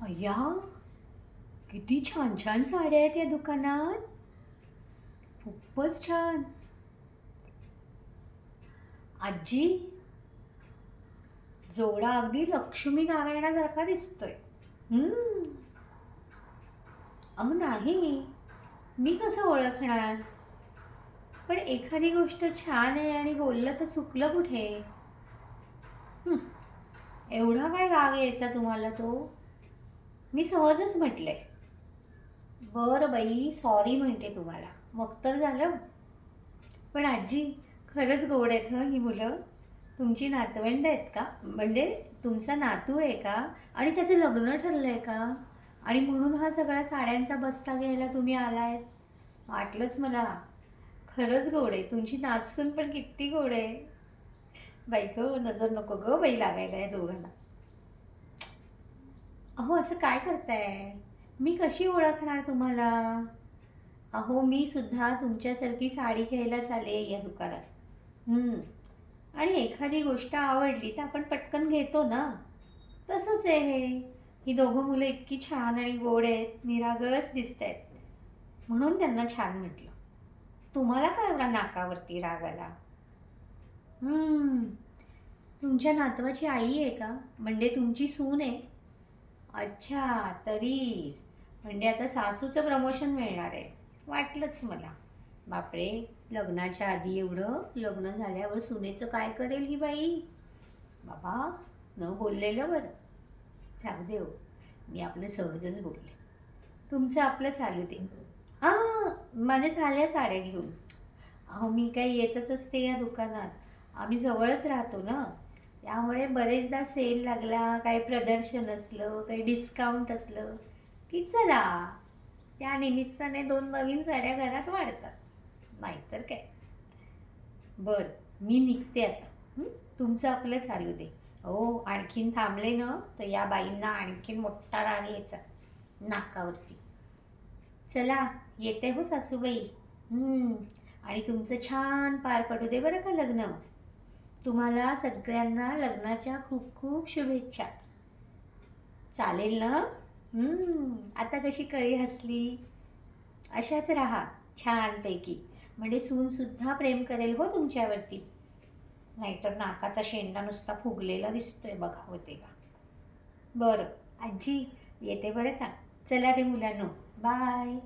अय्या, किती छान छान साड्या आहेत या दुकानात. खूपच छान. आजी, जोडा अगदी लक्ष्मी नारायणासारखा दिसतोय. हम्म. अहो नाही, मी कसं ओळखणार? पण एखादी गोष्ट छान आहे आणि बोललं तर चुकलं कुठे? हं, एवढा काय राग यायचा तुम्हाला तो? मी सहजच म्हटलंय. बरं बाई, सॉरी म्हणते तुम्हाला. मग तर झालं. पण आजी, खरंच गोड आहेत हं ही मुलं. तुमची नातवंड आहेत का? म्हणजे तुमचा नातू आहे का? आणि त्याचं लग्न ठरलंय का? आणि म्हणून हा सगळा साड्यांचा बस्ता घ्यायला तुम्ही आलायत? वाटलंच मला. खरंच गोड आहे. तुमची नातसून पण किती गोड आहे. बाई गं, नजर नको गं बाई लागायला या दोघांना. अहो, असं काय करताय? मी कशी ओळखणार तुम्हाला? अहो, मी सुद्धा तुमच्यासारखी साडी घ्यायलाच आले या दुकानात. आणि एखादी गोष्ट आवडली तर आपण पटकन घेतो ना. तसंच आहे हे. ही दोघं मुलं इतकी छान आणि गोड आहेत, निरागस दिसत आहेत, म्हणून त्यांना छान म्हटलं. तुम्हाला काय एवढा नाकावरती राग आला? हम्म. तुमच्या नातवाची आई आहे का? म्हणजे तुमची सून आहे? अच्छा, तरीच. म्हणजे आता सासूचं प्रमोशन मिळणार आहे. वाटलंच मला. बापरे, लग्नाच्या आधी एवढं, लग्न झाल्यावर सुनेचं काय करेल ही बाई? बाबा, न बोललेलं बरं. जाऊ दे हो, मी आपलं सहजच बोलले. तुमचं आपलं चालू दे. हां, माझ्या झाल्या साड्या घेऊन. अहो, मी काही येतच असते या दुकानात. आम्ही जवळच राहतो ना, त्यामुळे बरेचदा सेल लागला, काही प्रदर्शन असलं, काही डिस्काउंट असलं की चला, त्या निमित्ताने 2 नवीन साड्या घरात वाढतात. नाहीतर काय. बरं, मी निघते आता. हं? तुमचं आपलं चालू दे. हो, आणखीन थांबले ना तर या बाईंना आणखीन मोठा राग यायचा नाकावरती. चला, येते हो सासूबाई. आणि तुमचं छान पार पडू दे बरं का लग्न. तुम्हाला सगळ्यांना लग्नाच्या खूप खूप शुभेच्छा. चालेल ना? आता कशी कळी हसली. अशाच राहा छानपैकी. म्हणजे सूनसुद्धा प्रेम करेल हो तुमच्यावरती. नाहीतर नाकाचा शेंडा नुसता फुगलेला दिसतोय, बघावं ते का. बरं आजी, येते बरं का. चला रे मुलांनो, बाय.